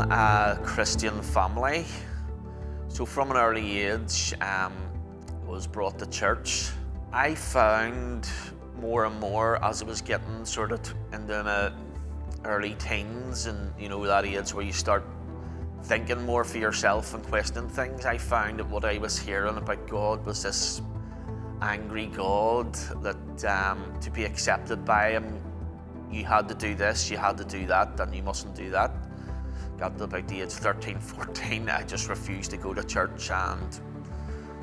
a Christian family. So from an early age, was brought to church. I found more and more as I was getting sort of into my early teens and that age where you start thinking more for yourself and questioning things, I found that what I was hearing about God was this angry God that to be accepted by him, you had to do this, you had to do that, and you mustn't do that. Got to about the age 13, 14, I just refused to go to church and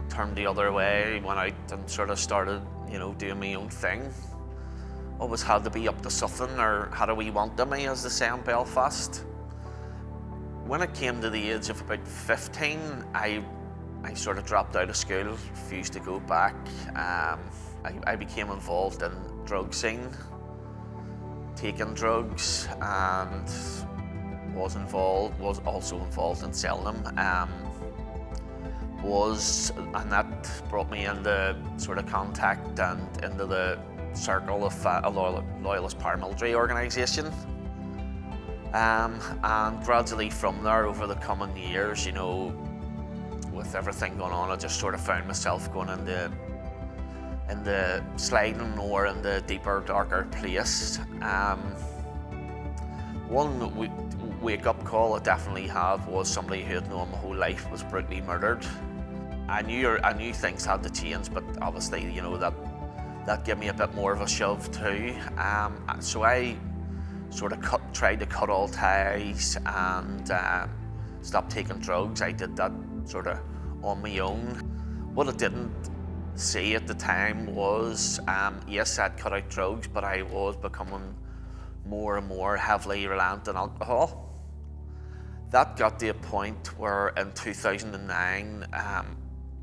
turned the other way, went out and sort of started, doing my own thing. Always had to be up to something, or had a wee want of me, as they say in Belfast. When it came to the age of about 15, I sort of dropped out of school, refused to go back. I became involved in drug scene, taking drugs, and was also involved in selling them. And that brought me into sort of contact and into the circle of a loyalist paramilitary organisation. And gradually from there, over the coming years, with everything going on, I just sort of found myself going in the sliding more in the deeper, darker place. One wake-up call I definitely had was somebody who had known my whole life was brutally murdered. I knew things had to change, but obviously, that gave me a bit more of a shove too. So I sort of tried to cut all ties and stop taking drugs. I did that sort of on my own. What I didn't see at the time was, yes, I'd cut out drugs, but I was becoming more and more heavily reliant on alcohol. That got to a point where in 2009,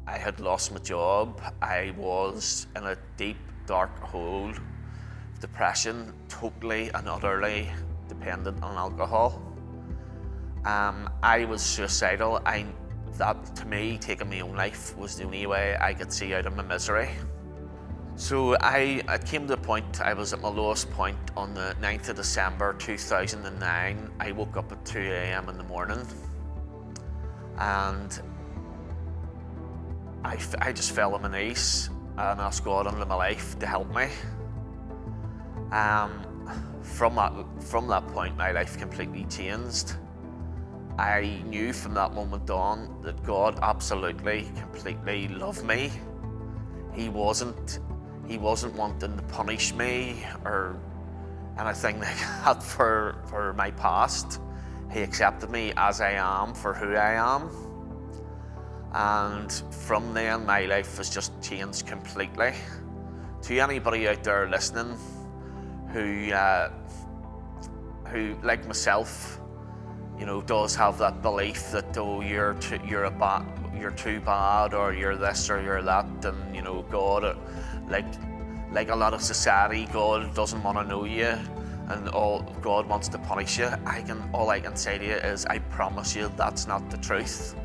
I had lost my job. I was in a deep, dark hole of depression, totally and utterly dependent on alcohol. I was suicidal. That, to me, taking my own life was the only way I could see out of my misery. So I came to the point, I was at my lowest point on the 9th of December 2009. I woke up at 2 a.m. in the morning, and I just fell on my knees and asked God into my life to help me. From that point, my life completely changed. I knew from that moment on that God absolutely, completely loved me. He wasn't wanting to punish me or anything like that for my past. He accepted me as I am for who I am. And from then, my life has just changed completely. To anybody out there listening who like myself, does have that belief that you're too bad, or you're this or you're that, and God, like a lot of society, God doesn't want to know you, and God wants to punish you. All I can say to you is, I promise you, that's not the truth.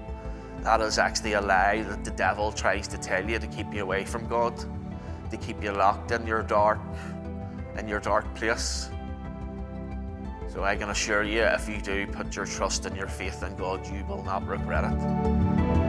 That is actually a lie that the devil tries to tell you to keep you away from God, to keep you locked in your dark place. So I can assure you, if you do put your trust and your faith in God, you will not regret it.